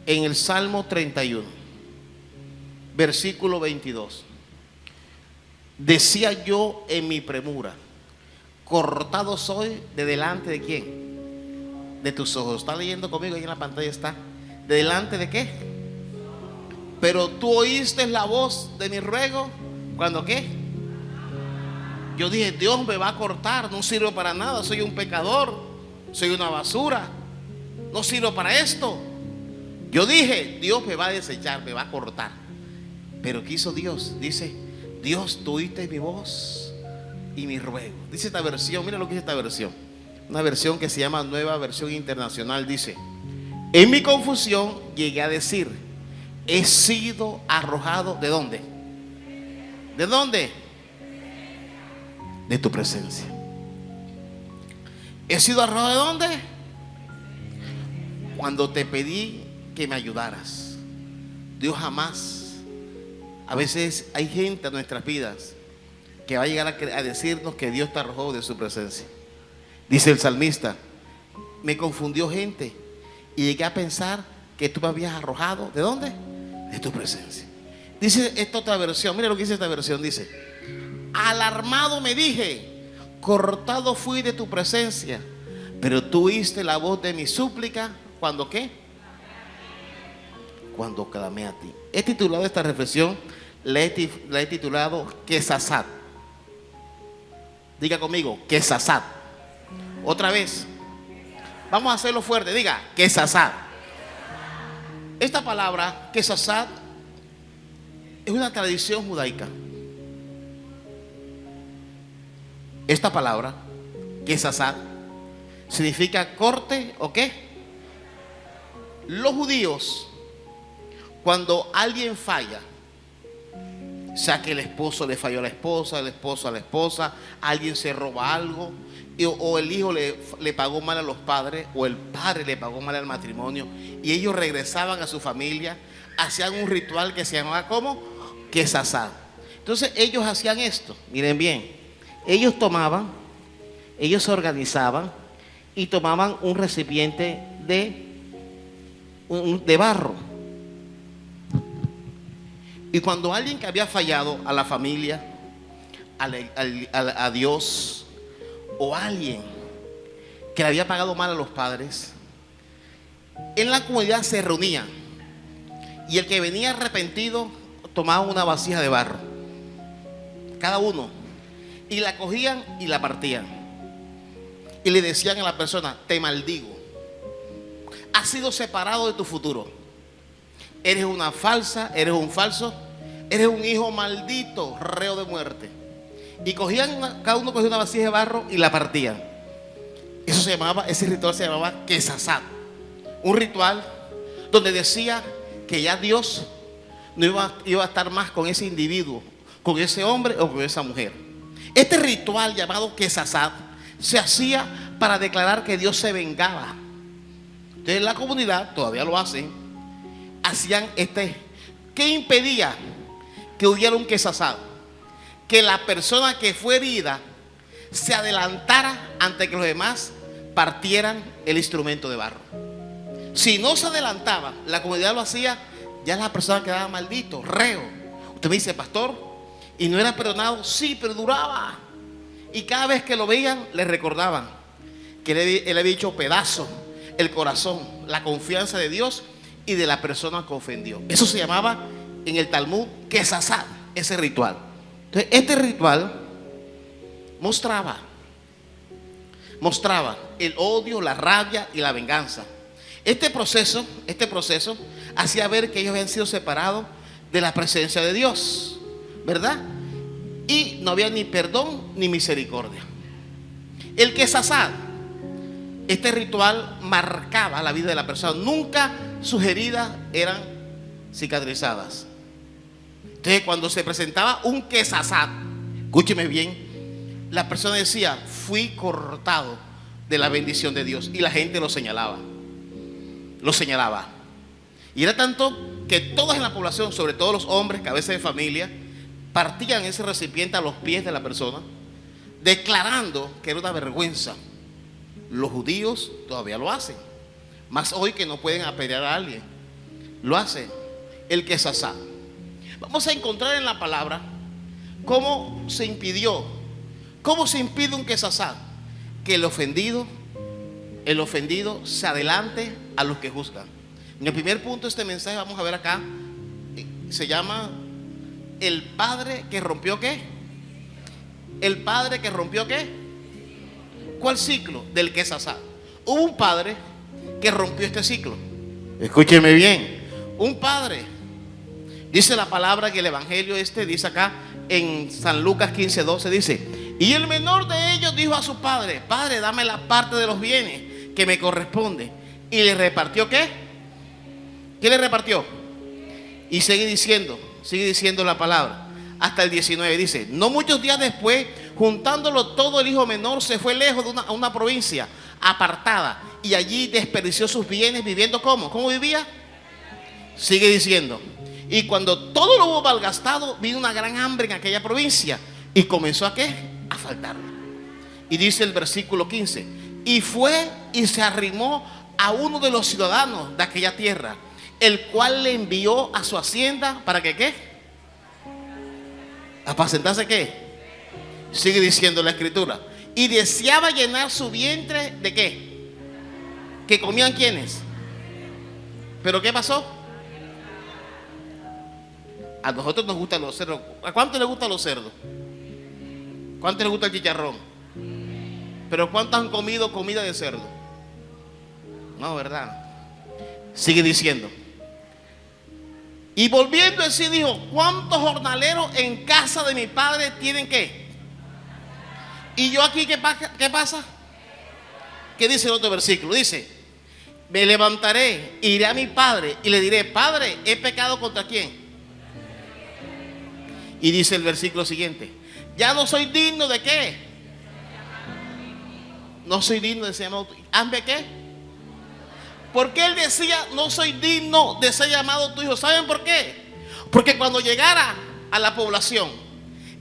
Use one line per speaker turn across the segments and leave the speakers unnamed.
en el Salmo 31, versículo 22. Decía yo en mi premura, cortado soy de delante de quién, de tus ojos. Está leyendo conmigo, ahí en la pantalla está. ¿De delante de qué? Pero tú oíste la voz de mi ruego. ¿Cuándo qué? Yo dije, Dios me va a cortar, no sirvo para nada, soy un pecador, soy una basura, no sirvo para esto. Yo dije, Dios me va a desechar, me va a cortar. Pero ¿qué hizo Dios? Dice, Dios, tú oíste mi voz y mi ruego. Dice esta versión, mira lo que dice esta versión. Una versión que se llama Nueva Versión Internacional. Dice, en mi confusión llegué a decir, he sido arrojado, ¿de dónde? ¿De dónde? De tu presencia. ¿He sido arrojado de dónde? Cuando te pedí que me ayudaras. Dios jamás. A veces hay gente en nuestras vidas que va a llegar a decirnos que Dios te arrojó de su presencia. Dice el salmista, me confundió gente y llegué a pensar que tú me habías arrojado, ¿de dónde? De tu presencia. Dice esta otra versión, mira lo que dice esta versión, dice, alarmado me dije, cortado fui de tu presencia, pero tú oíste la voz de mi súplica, ¿cuándo qué? Cuando clamé a ti. He titulado esta reflexión, la he titulado Quesasat. Diga conmigo, Quesasat. Otra vez. Vamos a hacerlo fuerte, diga, Quesasat. Esta palabra, Quesasat, es una tradición judaica. Esta palabra, Quesasat, significa corte o qué. Los judíos, cuando alguien falla, o sea que el esposo le falló a la esposa, el esposo a la esposa, alguien se roba algo, o el hijo le pagó mal a los padres, o el padre le pagó mal al matrimonio, y ellos regresaban a su familia, hacían un ritual que se llamaba ¿cómo? Quesasat. Entonces ellos hacían esto, miren bien, ellos tomaban, ellos se organizaban y tomaban un recipiente de barro. Y cuando alguien que había fallado a la familia, a Dios, o alguien que le había pagado mal a los padres, en la comunidad se reunían. Y el que venía arrepentido tomaba una vasija de barro, cada uno, y la cogían y la partían. Y le decían a la persona, te maldigo, has sido separado de tu futuro, eres una falsa, eres un falso, eres un hijo maldito, reo de muerte. Y cogían, cada uno cogía una vasija de barro y la partían. Ese ritual se llamaba Quesasat. Un ritual donde decía que ya Dios no iba a estar más con ese individuo, con ese hombre o con esa mujer. Este ritual llamado Quesasat se hacía para declarar que Dios se vengaba. Entonces la comunidad, todavía lo hacen, hacían ¿qué impedía que hubiera un Quesasat? Que la persona que fue herida se adelantara antes que los demás partieran el instrumento de barro. Si no se adelantaba, la comunidad lo hacía, ya la persona quedaba maldito, reo. Usted me dice, pastor, ¿y no era perdonado? Sí, pero duraba. Y cada vez que lo veían, le recordaban que él había hecho pedazo el corazón, la confianza de Dios y de la persona que ofendió. Eso se llamaba en el Talmud Quesasat, ese ritual. Entonces, este ritual mostraba el odio, la rabia y la venganza. Este proceso hacía ver que ellos habían sido separados de la presencia de Dios, ¿verdad? Y no había ni perdón ni misericordia. El Quesasat, este ritual marcaba la vida de la persona. Nunca sus heridas eran cicatrizadas. Entonces, cuando se presentaba un Quesasat, escúcheme bien, la persona decía, fui cortado de la bendición de Dios. Y la gente lo señalaba. Y era tanto que todos en la población, sobre todo los hombres, cabezas de familia, partían ese recipiente a los pies de la persona, declarando que era una vergüenza. Los judíos todavía lo hacen, más hoy que no pueden apedrear a alguien. lo hace el Quesasá. Vamos a encontrar en la palabra cómo se impidió, cómo se impide un Quesasá, que el ofendido se adelante a los que juzgan. En el primer punto de este mensaje vamos a ver acá, se llama el padre que rompió ¿qué? El padre que rompió ¿qué? ¿Cuál ciclo? Del Quesasá. Hubo un padre que rompió este ciclo. Escúcheme bien. Un padre, dice la palabra que el evangelio dice acá en San Lucas 15:12, dice: y el menor de ellos dijo a su padre: Padre, dame la parte de los bienes que me corresponde. Y le repartió ¿qué? ¿Qué le repartió? Y sigue diciendo la palabra hasta el 19, dice: no muchos días después, juntándolo todo, el hijo menor se fue lejos de una provincia apartada, y allí desperdició sus bienes viviendo ¿cómo vivía? Sigue diciendo: y cuando todo lo hubo malgastado, vino una gran hambre en aquella provincia y comenzó a ¿qué? A faltar. Y dice el versículo 15: y fue y se arrimó a uno de los ciudadanos de aquella tierra, el cual le envió a su hacienda para que ¿qué? ¿Apacentarse qué? Sigue diciendo la escritura: y deseaba llenar su vientre ¿de qué? ¿Que comían quiénes? ¿Pero qué pasó? A nosotros nos gustan los cerdos. ¿A cuánto les gustan los cerdos? ¿Cuánto les gusta el chicharrón? Pero ¿cuántos han comido comida de cerdo? No, ¿verdad? Sigue diciendo: y volviendo en sí dijo: ¿cuántos jornaleros en casa de mi padre tienen qué? Y yo aquí, ¿qué pasa? ¿Qué dice el otro versículo? Dice: me levantaré, iré a mi padre y le diré: Padre, he pecado ¿contra quién? Y dice el versículo siguiente: ya no soy digno de qué. No soy digno de ser llamado. ¿Hazme qué? Porque él decía: no soy digno de ser llamado tu hijo. ¿Saben por qué? Porque cuando llegara a la población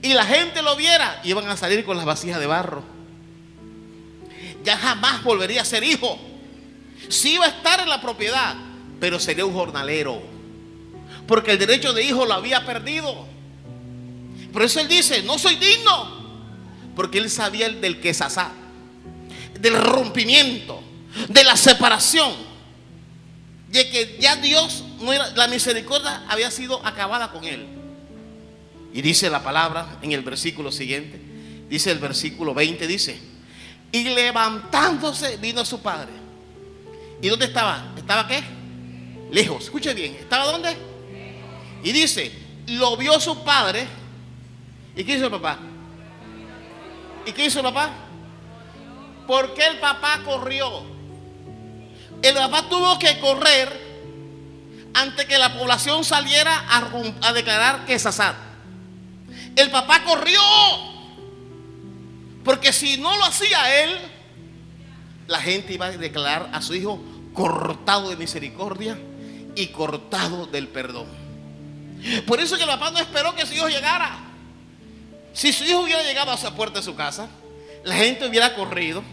y la gente lo viera, iban a salir con las vasijas de barro. Ya jamás volvería a ser hijo. Sí iba a estar en la propiedad, pero sería un jornalero, porque el derecho de hijo lo había perdido. Por eso él dice: no soy digno, porque él sabía del Quesasá, del rompimiento, de la separación, de que ya Dios no era, la misericordia había sido acabada con él. Y dice la palabra en el versículo siguiente, dice el versículo 20, dice: y levantándose vino a su padre. ¿Y dónde estaba? ¿Estaba qué? Lejos. Escuche bien, ¿estaba dónde? Y dice: lo vio su padre. ¿Y qué hizo el papá? ¿Y qué hizo el papá? Porque el papá corrió. El papá tuvo que correr antes que la población saliera a declarar Quesasá. El papá corrió, porque si no lo hacía él, la gente iba a declarar a su hijo cortado de misericordia y cortado del perdón. Por eso que el papá no esperó que su hijo llegara. Si su hijo hubiera llegado a esa puerta de su casa, la gente hubiera corrido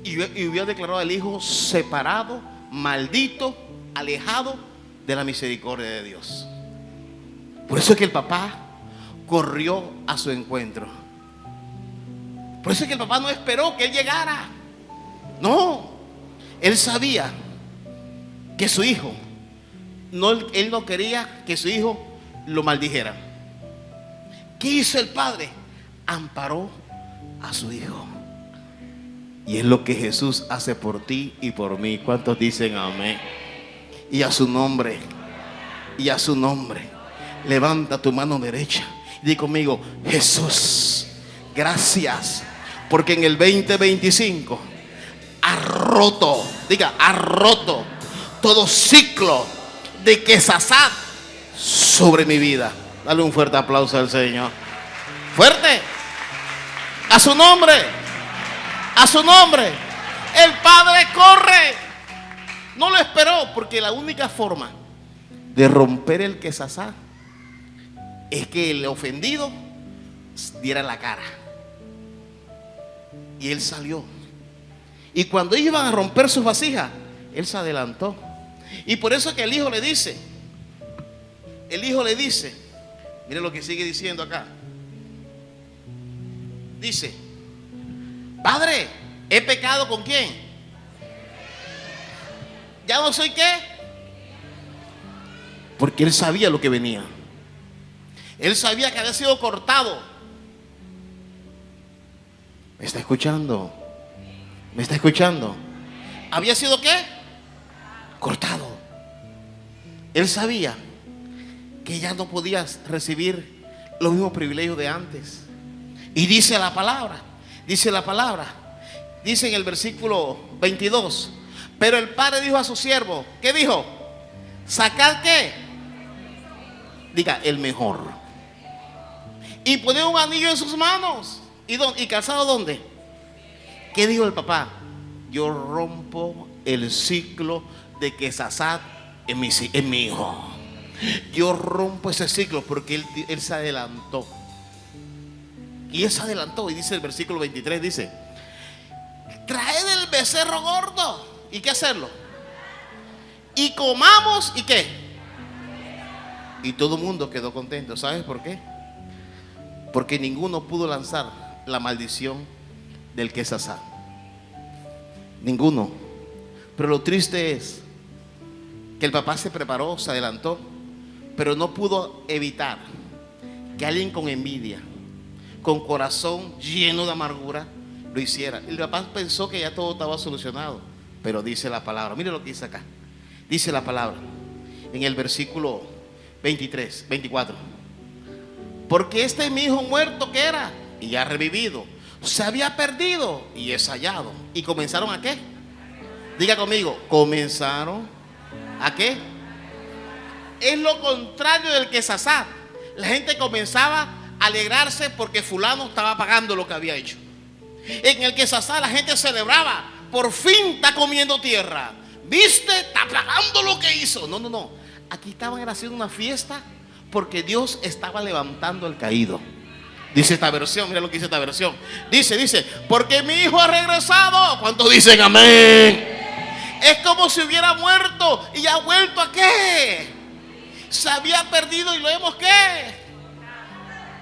y hubiera declarado al hijo separado, maldito, alejado de la misericordia de Dios. Por eso es que el papá corrió a su encuentro. Por eso es que el papá no esperó que él llegara. No, él sabía que su hijo, él no quería que su hijo lo maldijera. ¿Qué hizo el padre? Amparó a su hijo. Y es lo que Jesús hace por ti y por mí. ¿Cuántos dicen amén? Y a su nombre, levanta tu mano derecha y di conmigo: Jesús, gracias, porque en el 2025 ha roto todo ciclo de Quesasá sobre mi vida. Dale un fuerte aplauso al Señor. Fuerte. A su nombre. A su nombre. El Padre corre. No lo esperó, porque la única forma de romper el Quesasá es que el ofendido diera la cara. Y él salió. Y cuando iban a romper sus vasijas, él se adelantó. Y por eso que el hijo le dice, mire lo que sigue diciendo acá. Dice: Padre, he pecado ¿con quién? Ya no soy qué. Porque él sabía lo que venía. Él sabía que había sido cortado. ¿Me está escuchando? ¿Me está escuchando? ¿Había sido qué? Cortado. Él sabía que ya no podía recibir los mismos privilegios de antes. Y dice la palabra, dice en el versículo 22: pero el padre dijo a su siervo, ¿qué dijo? Sacad ¿qué? Diga, el mejor. Y poned un anillo en sus manos. ¿Y calzado dónde? ¿Qué dijo el papá? Yo rompo el ciclo de Quesasat en mi hijo. Yo rompo ese ciclo porque él se adelantó. Y él se adelantó. Y dice el versículo 23, dice: traed el becerro gordo. ¿Y qué hacerlo? Y comamos. ¿Y qué? Y todo el mundo quedó contento. ¿Sabes por qué? Porque ninguno pudo lanzar la maldición del Quesasat. Ninguno. Pero lo triste es que el papá se preparó, se adelantó, pero no pudo evitar que alguien con envidia, con corazón lleno de amargura, lo hiciera. El papá pensó que ya todo estaba solucionado, pero dice la palabra, mire lo que dice acá. Dice la palabra en el versículo 24: porque este es mi hijo muerto que era y ya revivido, se había perdido y es hallado. ¿Y comenzaron a qué? Diga conmigo, comenzaron a qué. Es lo contrario del Quesasat. La gente comenzaba a alegrarse porque fulano estaba pagando lo que había hecho. En el Quesasat la gente celebraba, por fin está comiendo tierra, viste, está pagando lo que hizo. No, aquí estaban haciendo una fiesta porque Dios estaba levantando al caído. Dice esta versión, mira lo que dice esta versión. Dice, porque mi hijo ha regresado. ¿Cuántos dicen amén? Es como si hubiera muerto y ha vuelto a qué. Se había perdido y lo hemos qué.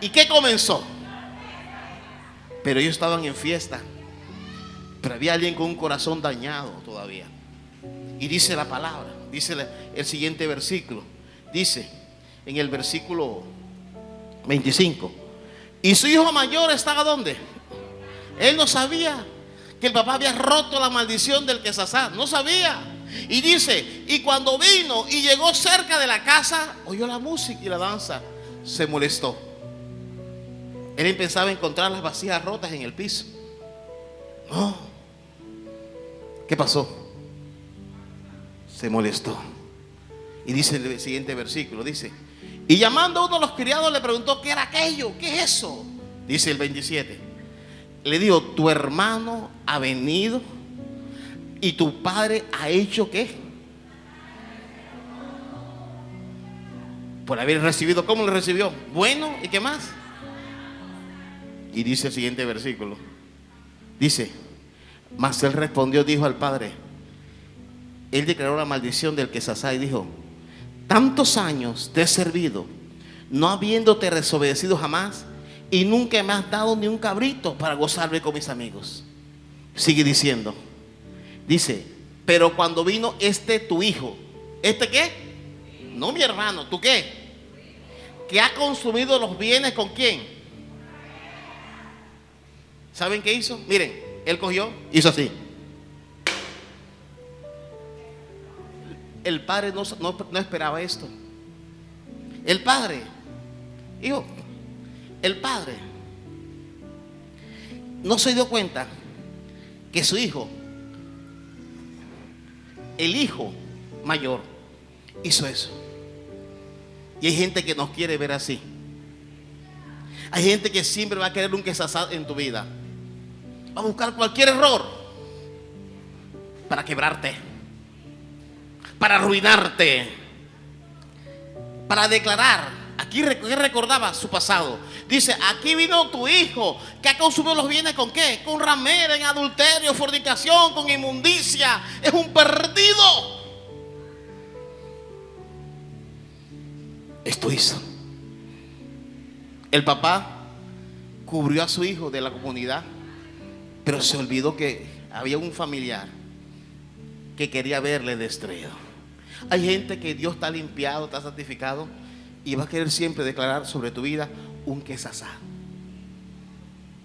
¿Y qué comenzó? Pero ellos estaban en fiesta. Pero había alguien con un corazón dañado todavía. Y dice la palabra, dice el siguiente versículo. Dice en el versículo 25: y su hijo mayor estaba ¿dónde? Él no sabía que el papá había roto la maldición del Quesasat. No sabía. Y dice: y cuando vino y llegó cerca de la casa, oyó la música y la danza, se molestó. Él pensaba encontrar las vasijas rotas en el piso. No. ¿Qué pasó? Se molestó. Y dice el siguiente versículo, dice: y llamando a uno de los criados le preguntó qué era aquello, qué es eso. Dice el 27, le dijo: tu hermano ha venido y tu padre ha hecho ¿qué? Por haber recibido. ¿Cómo le recibió? Bueno, ¿y qué más? Y dice el siguiente versículo, dice: mas él respondió, dijo al padre, él declaró la maldición del Quesasat y dijo: tantos años te he servido, no habiéndote desobedecido jamás, y nunca me has dado ni un cabrito para gozarme con mis amigos. Sigue diciendo, dice: pero cuando vino tu hijo, ¿este qué? No mi hermano, ¿tú qué? Que ha consumido los bienes ¿con quién? ¿Saben qué hizo? Miren, él cogió, hizo así. El padre no esperaba esto. El padre, hijo, el padre no se dio cuenta que su hijo, el hijo mayor, hizo eso. Y hay gente que nos quiere ver así. Hay gente que siempre va a querer un Quesasat en tu vida. Va a buscar cualquier error para quebrarte, para arruinarte, para declarar. Aquí recordaba su pasado. Dice: aquí vino tu hijo que ha consumido los bienes ¿con qué? Con ramera, en adulterio, fornicación, con inmundicia. Es un perdido. Esto hizo. El papá cubrió a su hijo de la comunidad, pero se olvidó que había un familiar que quería verle destruido. Hay gente que Dios está limpiado, está santificado, y va a querer siempre declarar sobre tu vida un quesasá.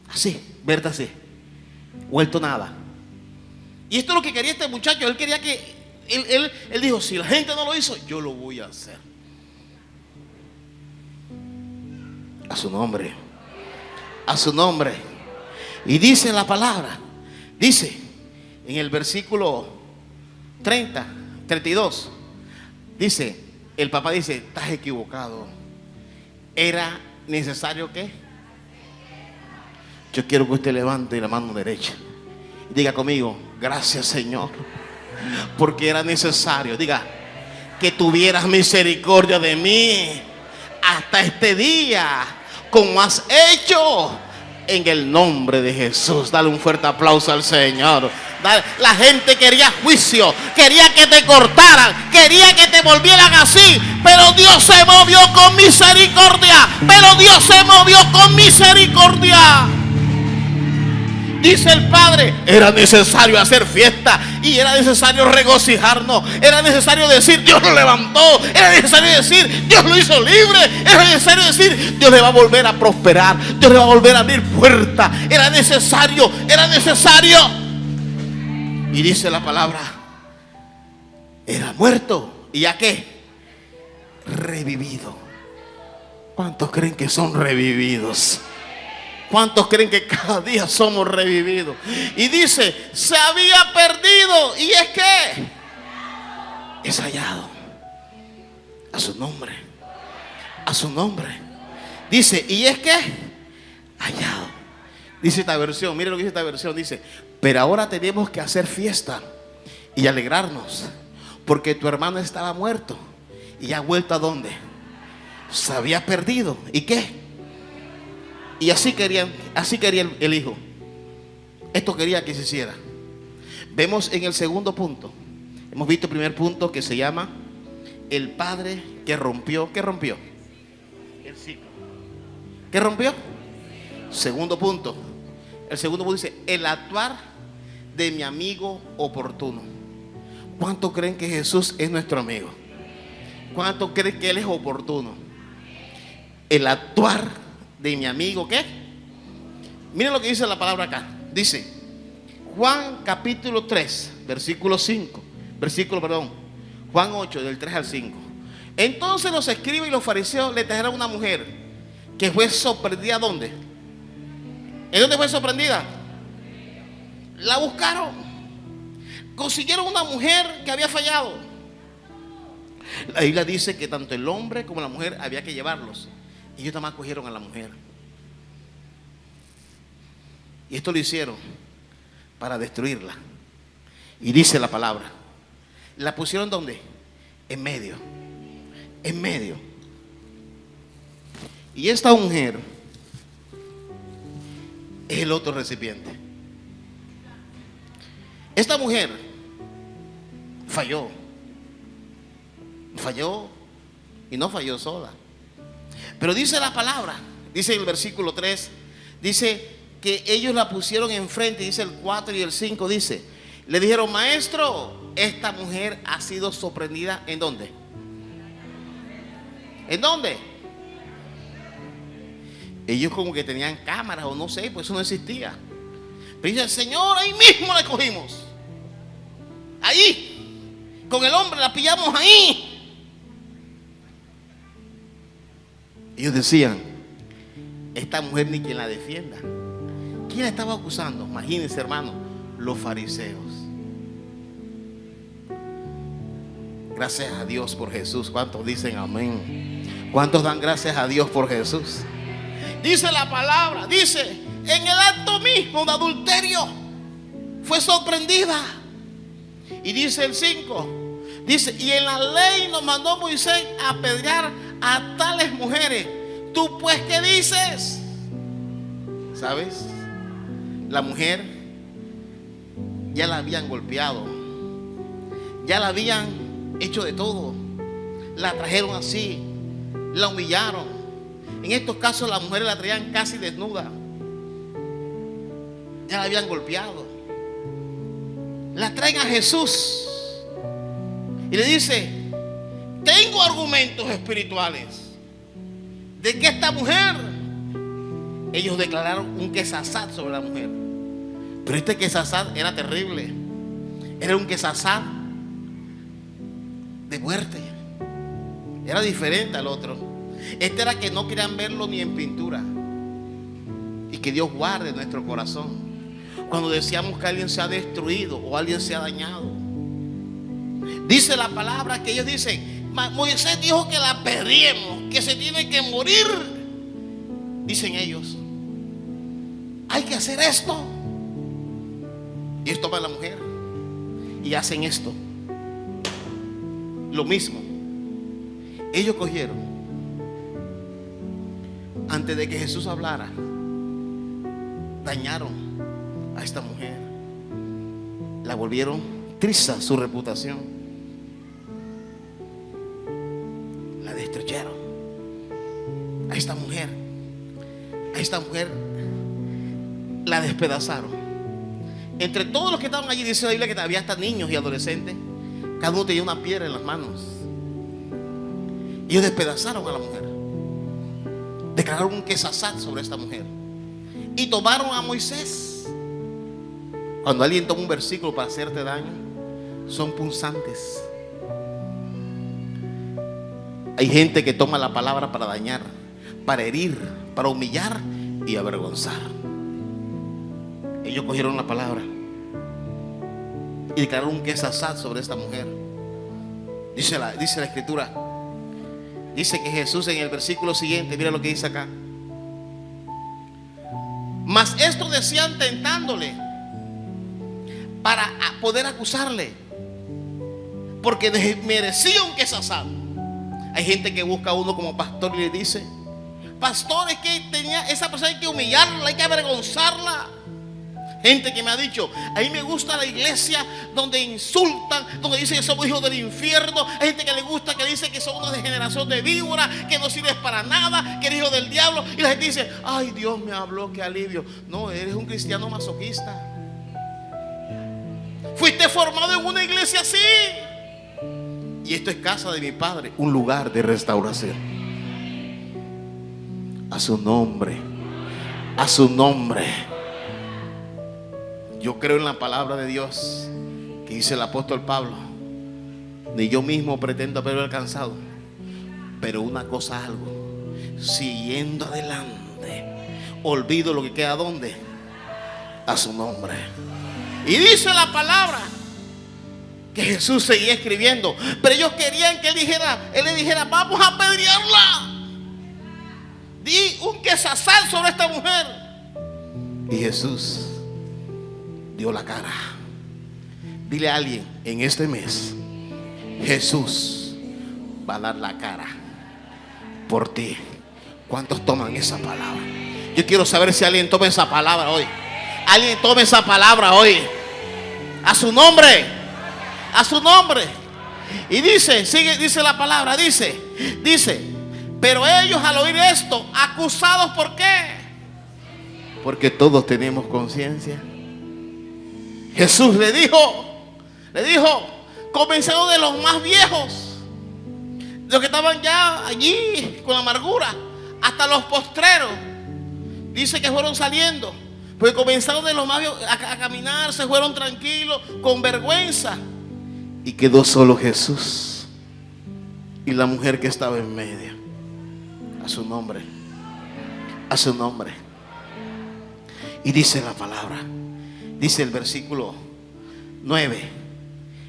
Así, verte así, vuelto nada. Y esto es lo que quería este muchacho. Él quería que, él dijo, si la gente no lo hizo, yo lo voy a hacer. A su nombre. A su nombre. Y dice la palabra, dice en el versículo 32, dice, el papá dice, estás equivocado. Era necesario que, yo quiero que usted levante la mano derecha y diga conmigo, gracias Señor, porque era necesario, diga, que tuvieras misericordia de mí hasta este día, como has hecho, en el nombre de Jesús. Dale un fuerte aplauso al Señor. La gente quería juicio, quería que te cortaran, quería que te volvieran así, pero Dios se movió con misericordia. Pero Dios se movió con misericordia. Dice el padre, era necesario hacer fiesta y era necesario regocijarnos. Era necesario decir, Dios lo levantó. Era necesario decir, Dios lo hizo libre. Era necesario decir, Dios le va a volver a prosperar. Dios le va a volver a abrir puertas. Era necesario, era necesario. Y dice la palabra, era muerto. ¿Y ya qué? Revivido. ¿Cuántos creen que son revividos? ¿Cuántos creen que cada día somos revividos? Y dice, se había perdido. ¿Y es que? Es hallado. A su nombre. A su nombre. Dice, ¿y es que? Hallado. Dice esta versión, mire lo que dice esta versión. Dice, pero ahora tenemos que hacer fiesta y alegrarnos, porque tu hermano estaba muerto y ha vuelto. ¿A dónde? Se había perdido. ¿Y qué? Y así quería el hijo. Esto quería que se hiciera. Vemos en el segundo punto. Hemos visto el primer punto, que se llama el padre que rompió. ¿Qué rompió? El ciclo. ¿Qué rompió? Segundo punto. El segundo punto dice, el actuar de mi amigo oportuno. ¿Cuántos creen que Jesús es nuestro amigo? ¿Cuántos creen que Él es oportuno? El actuar de mi amigo, ¿qué? Miren lo que dice la palabra acá. Dice Juan capítulo 3, versículo 5, Juan 8, del 3 al 5. Entonces los escribas y los fariseos le trajeron una mujer que fue sorprendida. ¿Dónde? ¿En dónde fue sorprendida? La buscaron. Consiguieron una mujer que había fallado. La Biblia dice que tanto el hombre como la mujer había que llevarlos. Y ellos también cogieron a la mujer. Y esto lo hicieron para destruirla. Y dice la palabra, la pusieron ¿dónde? En medio. En medio. Y esta mujer es el otro recipiente. Esta mujer falló. Falló. Y no falló sola. Pero dice la palabra, dice en el versículo 3, dice que ellos la pusieron enfrente. Dice el 4 y el 5, dice, le dijeron, maestro, esta mujer ha sido sorprendida. ¿En dónde? ¿En dónde? Ellos como que tenían cámaras o no sé, pues eso no existía. Pero dice, Señor, ahí mismo la cogimos. Ahí, con el hombre la pillamos ahí. Ellos decían, esta mujer ni quien la defienda. ¿Quién la estaba acusando? Imagínense, hermano, los fariseos. Gracias a Dios por Jesús. ¿Cuántos dicen amén? ¿Cuántos dan gracias a Dios por Jesús? Dice la palabra, dice, en el acto mismo de adulterio fue sorprendida. Y dice el 5, dice, y en la ley nos mandó Moisés a apedrear a tales mujeres. ¿Tú pues qué dices? ¿Sabes? La mujer ya la habían golpeado, ya la habían hecho de todo, la trajeron así, la humillaron. En estos casos las mujeres la traían casi desnuda. Ya la habían golpeado. La traen a Jesús y le dice: tengo argumentos espirituales de que esta mujer, ellos declararon un quesasat sobre la mujer, pero este quesasat era terrible. Era un quesasat de muerte. Era diferente al otro. Este era que no querían verlo ni en pintura. Y que Dios guarde nuestro corazón cuando deseamos que alguien sea destruido o alguien sea dañado. Dice la palabra que ellos dicen: Moisés dijo que la apedreemos, que se tiene que morir. Dicen ellos: hay que hacer esto. Y ellos toman a la mujer y hacen esto. Lo mismo. Ellos cogieron, antes de que Jesús hablara, dañaron a esta mujer. La volvieron triza su reputación. La destruyeron. A esta mujer la despedazaron. Entre todos los que estaban allí, dice la Biblia que había hasta niños y adolescentes. Cada uno tenía una piedra en las manos. Ellos despedazaron a la mujer. Declararon un quesasat sobre esta mujer. Y tomaron a Moisés. Cuando alguien toma un versículo para hacerte daño, son punzantes. Hay gente que toma la palabra para dañar, para herir, para humillar y avergonzar. Ellos cogieron la palabra y declararon un quesasat sobre esta mujer. Dice la escritura. Dice que Jesús, en el versículo siguiente, mira lo que dice acá: mas esto decían tentándole para poder acusarle, porque merecía un quesasat. Hay gente que busca a uno como pastor y le dice: pastor, es que esa persona hay que humillarla, hay que avergonzarla. Gente que me ha dicho: a mí me gusta la iglesia donde insultan, donde dicen que somos hijos del infierno. Hay gente que le gusta, que dice que son una generación de víboras, que no sirves para nada, que eres hijo del diablo. Y la gente dice: ay, Dios me habló, qué alivio. No, eres un cristiano masoquista. Fuiste formado en una iglesia así. Y esto es casa de mi Padre, un lugar de restauración. A su nombre, a su nombre. Yo creo en la palabra de Dios que dice el apóstol Pablo: ni yo mismo pretendo haberlo alcanzado, pero una cosa algo, siguiendo adelante, olvido lo que queda. ¿Dónde? A su nombre. Y dice la palabra que Jesús seguía escribiendo, pero ellos querían que él le dijera: vamos a apedrearla, di un quesasal sobre esta mujer. Y Jesús dio la cara. Dile a alguien: en este mes Jesús va a dar la cara por ti. ¿Cuántos toman esa palabra? Yo quiero saber si alguien toma esa palabra hoy. Alguien tome esa palabra hoy. A su nombre. A su nombre. Y dice la palabra, dice, pero ellos al oír esto, acusados, ¿por qué? Porque todos tenemos conciencia. Jesús le dijo, comenzando de los más viejos, los que estaban ya allí con amargura, hasta los postreros. Dice que fueron saliendo, porque comenzaron de los más viejos a caminar, se fueron tranquilos, con vergüenza. Y quedó solo Jesús y la mujer que estaba en medio. A su nombre. A su nombre. Y dice la palabra, dice el versículo 9,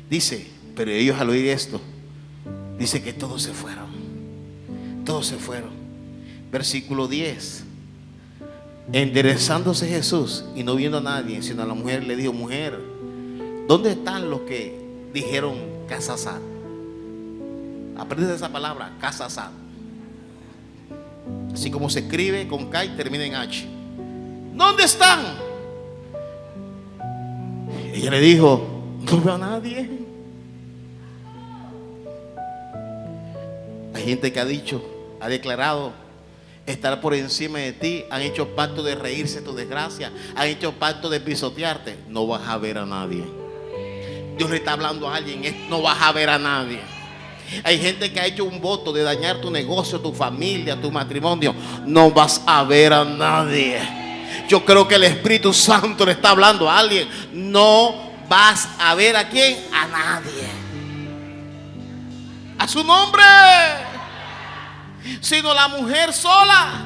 dice, pero ellos al oír esto, dice que todos se fueron. Todos se fueron. Versículo 10. Enderezándose Jesús y no viendo a nadie, sino a la mujer, le dijo: mujer, ¿dónde están los que dijeron casasat? Aprende esa palabra, casasat. Así como se escribe con K y termina en H. ¿Dónde están? Ella le dijo: no veo a nadie. Hay gente que ha dicho: ha declarado estar por encima de ti, han hecho pacto de reírse de tu desgracia, han hecho pacto de pisotearte, no vas a ver a nadie. Dios le está hablando a alguien, no vas a ver a nadie. Hay gente que ha hecho un voto de dañar tu negocio, tu familia, tu matrimonio, no vas a ver a nadie. Yo creo que el Espíritu Santo le está hablando a alguien, no vas a ver a quién, a nadie. A su nombre. Sino la mujer sola.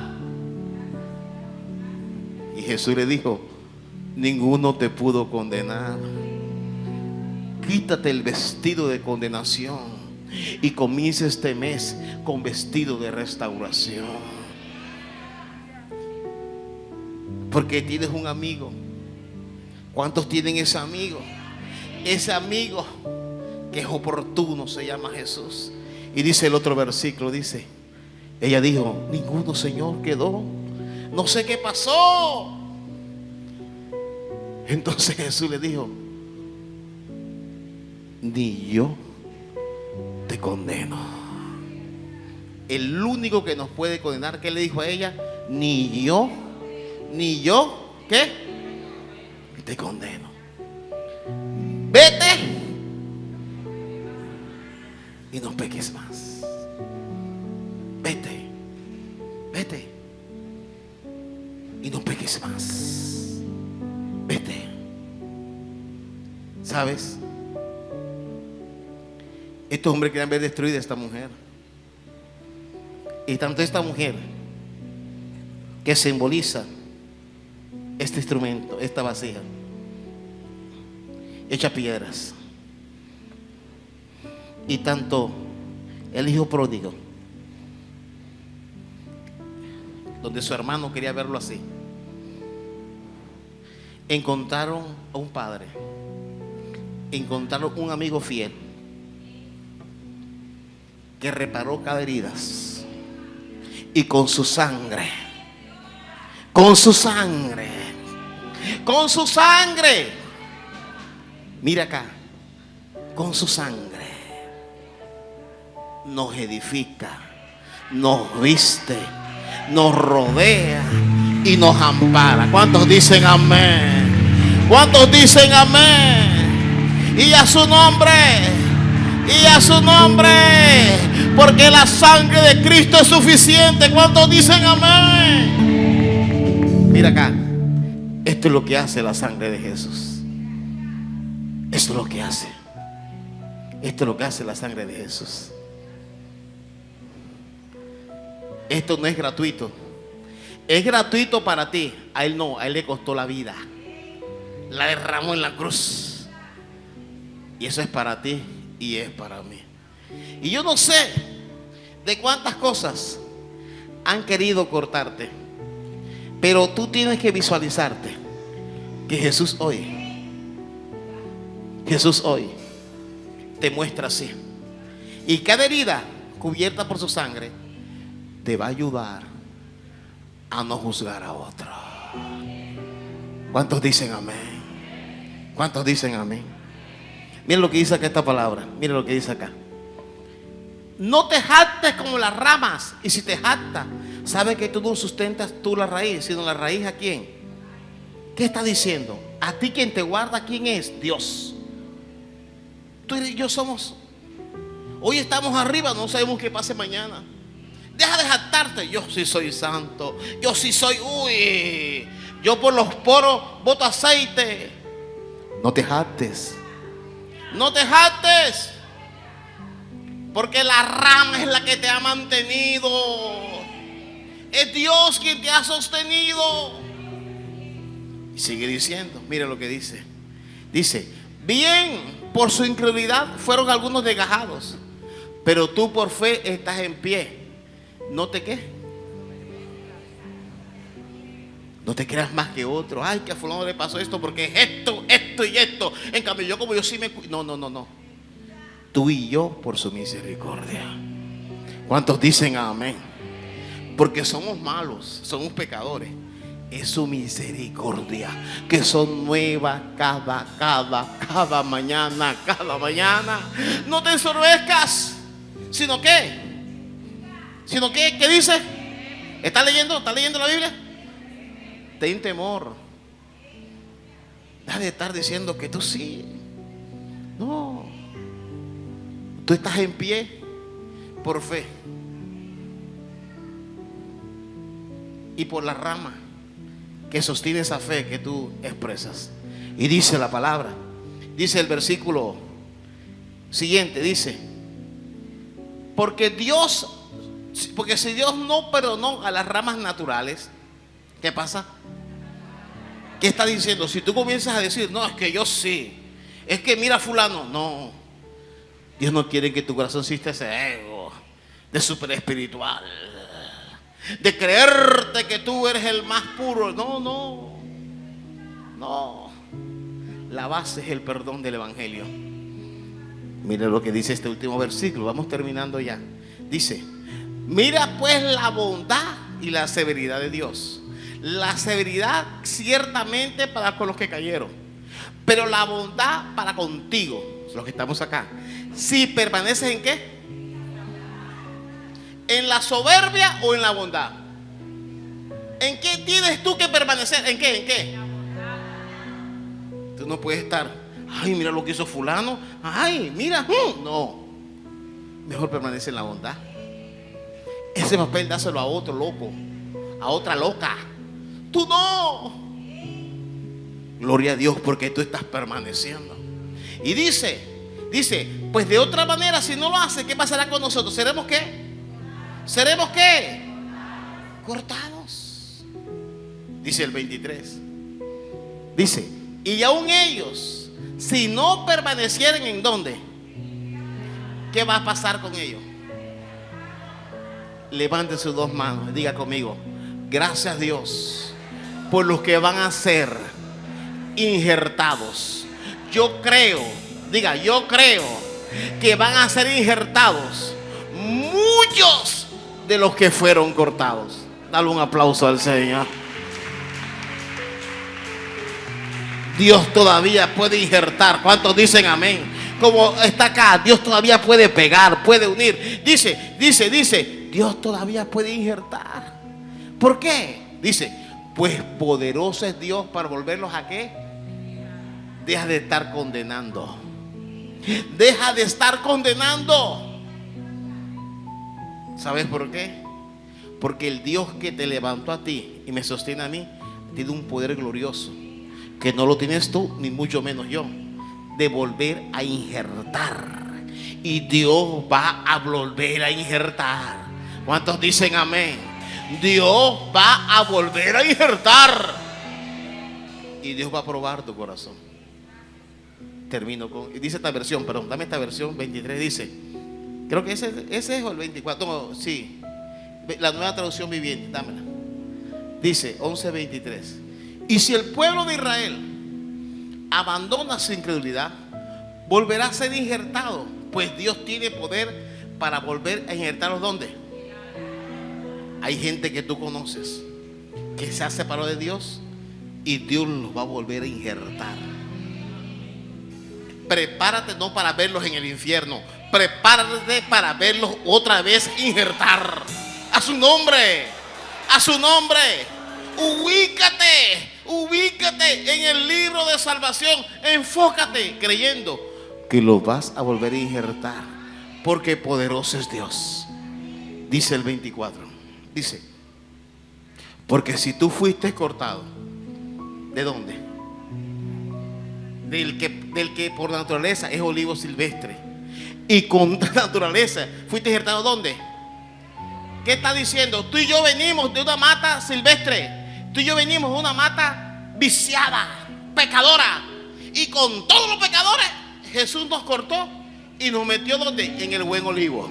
Y Jesús le dijo: ninguno te pudo condenar. Quítate el vestido de condenación y comienza este mes con vestido de restauración. Porque tienes un amigo. ¿Cuántos tienen ese amigo? Ese amigo que es oportuno se llama Jesús. Y dice el otro versículo, dice: ella dijo: ninguno, Señor, quedó. No sé qué pasó. Entonces Jesús le dijo: ni yo te condeno. El único que nos puede condenar, ¿qué le dijo a ella? Ni yo, ¿qué? Te condeno. Vete y no peques más. Vete y no peques más. Vete. ¿Sabes? Estos hombres querían ver destruida a esta mujer. Y tanto esta mujer, que simboliza este instrumento, esta vasija hecha piedras, y tanto el hijo pródigo, donde su hermano quería verlo así, encontraron a un padre, encontraron un amigo fiel que reparó cada herida, y con su sangre, mira acá, con su sangre nos edifica, nos viste, nos rodea y nos ampara. ¿Cuántos dicen amén? ¿Cuántos dicen amén? Y a su nombre, porque la sangre de Cristo es suficiente. ¿Cuántos dicen amén? Mira acá, esto es lo que hace la sangre de Jesús. Esto es lo que hace. Esto es lo que hace la sangre de Jesús. Esto no es gratuito. Es gratuito para ti. A Él no, a Él le costó la vida. La derramó en la cruz. Y eso es para ti y es para mí. Y yo no sé de cuántas cosas han querido cortarte, pero tú tienes que visualizarte que Jesús hoy te muestra así. Y cada herida cubierta por su sangre te va a ayudar a no juzgar a otro. ¿Cuántos dicen amén? ¿Cuántos dicen amén? Miren lo que dice acá esta palabra. Miren lo que dice acá. No te jactes como las ramas. Y si te jactas, sabes que tú no sustentas tú la raíz, sino la raíz ¿a quién? ¿Qué está diciendo? A ti quien te guarda, ¿quién es? Dios. Tú y yo somos. Hoy estamos arriba, no sabemos qué pase mañana. Deja de jactarte. Yo sí soy santo. Yo sí soy, yo por los poros boto aceite. No te jactes. No te jactes. Porque la rama es la que te ha mantenido. Es Dios quien te ha sostenido. Y sigue diciendo, mira lo que dice. Dice: bien, por su incredulidad fueron algunos desgajados, pero tú por fe estás en pie. No te No te creas más que otro. Ay, que a fulano le pasó esto porque es esto y esto. En cambio yo, como yo sí me cuido. No. Tú y yo por su misericordia. ¿Cuántos dicen amén? Porque somos malos, somos pecadores. Es su misericordia que son nuevas cada mañana, cada mañana. No te ensorbezcas, sino que Sino que, ¿qué dice? ¿Está leyendo? ¿Está leyendo la Biblia? Ten temor. Deja de estar diciendo que tú sí. No. Tú estás en pie por fe y por la rama que sostiene esa fe que tú expresas. Y dice la palabra, dice el versículo siguiente, dice: porque si Dios no perdonó a las ramas naturales, ¿qué pasa? ¿Qué está diciendo? Si tú comienzas a decir, no, es que yo sí, es que mira fulano, no. Dios no quiere que tu corazón exista ese ego de super espiritual, de creerte que tú eres el más puro. No. La base es el perdón del evangelio. Mire lo que dice este último versículo. Vamos terminando ya. Dice: mira pues la bondad y la severidad de Dios. La severidad ciertamente para con los que cayeron, pero la bondad para contigo, los que estamos acá. Si permaneces en ¿qué? ¿En la soberbia o en la bondad? ¿En qué tienes tú que permanecer? ¿En qué? ¿En qué? Tú no puedes estar, ay, mira lo que hizo fulano, ay, mira, no. Mejor permanece en la bondad. Ese papel dáselo a otro loco, a otra loca. Tú no. Gloria a Dios porque tú estás permaneciendo. Y dice, pues de otra manera, si no lo hace, ¿qué pasará con nosotros? ¿Seremos qué? ¿Seremos qué? Cortados. Dice el 23. Dice: y aún ellos, si no permanecieren, ¿en dónde? ¿Qué va a pasar con ellos? Levante sus dos manos y diga conmigo: gracias Dios por los que van a ser injertados. Yo creo, diga, yo creo que van a ser injertados muchos de los que fueron cortados. Dale un aplauso al Señor. Dios todavía puede injertar. ¿Cuántos dicen amén? Como está acá, Dios todavía puede pegar, puede unir. Dice, Dios todavía puede injertar. ¿Por qué? Dice, pues poderoso es Dios para volverlos a ¿qué? Deja de estar condenando. Deja de estar condenando. ¿Sabes por qué? Porque el Dios que te levantó a ti y me sostiene a mí tiene un poder glorioso que no lo tienes tú, ni mucho menos yo, de volver a injertar. Y Dios va a volver a injertar. ¿Cuántos dicen amén? Dios va a volver a injertar. Y Dios va a probar tu corazón. Termino con, dice esta versión, perdón, dame esta versión 23, dice, creo que ese es el 24, no, sí, la nueva traducción viviente, dámela. Dice 11:23. Y si el pueblo de Israel abandona su incredulidad, volverá a ser injertado, pues Dios tiene poder para volver a injertarlos. ¿Dónde? Hay gente que tú conoces que se ha separado de Dios y Dios los va a volver a injertar. Prepárate no para verlos en el infierno, prepárate para verlos otra vez injertar. A su nombre, a su nombre. Ubícate en el libro de salvación. Enfócate creyendo que lo vas a volver a injertar, porque poderoso es Dios. Dice el 24. Dice: porque si tú fuiste cortado, ¿de dónde? Del que por naturaleza es olivo silvestre, y con naturaleza fuiste injertado, ¿dónde? ¿Qué está diciendo? Tú y yo venimos de una mata silvestre. Tú y yo venimos de una mata viciada, pecadora. Y con todos los pecadores Jesús nos cortó y nos metió ¿dónde? En el buen olivo.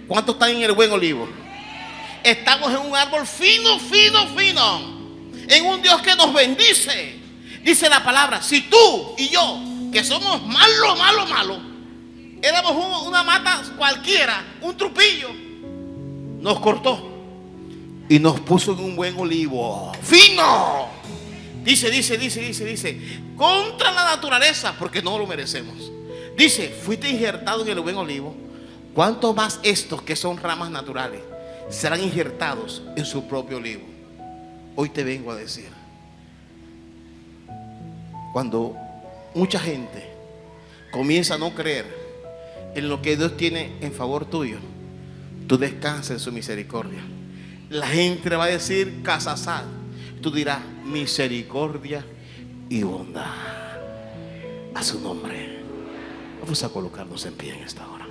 ¿Cuántos están en el buen olivo? Estamos en un árbol fino. En un Dios que nos bendice. Dice la palabra, si tú y yo, que somos malos, éramos una mata cualquiera, un trupillo, nos cortó y nos puso en un buen olivo fino. Dice, contra la naturaleza, porque no lo merecemos. Dice, fuiste injertado en el buen olivo. ¿Cuánto más estos que son ramas naturales serán injertados en su propio libro. Hoy te vengo a decir, cuando mucha gente comienza a no creer en lo que Dios tiene en favor tuyo, tú descansas en su misericordia. La gente le va a decir Casasad, tú dirás misericordia y bondad a su nombre. Vamos a colocarnos en pie en esta hora.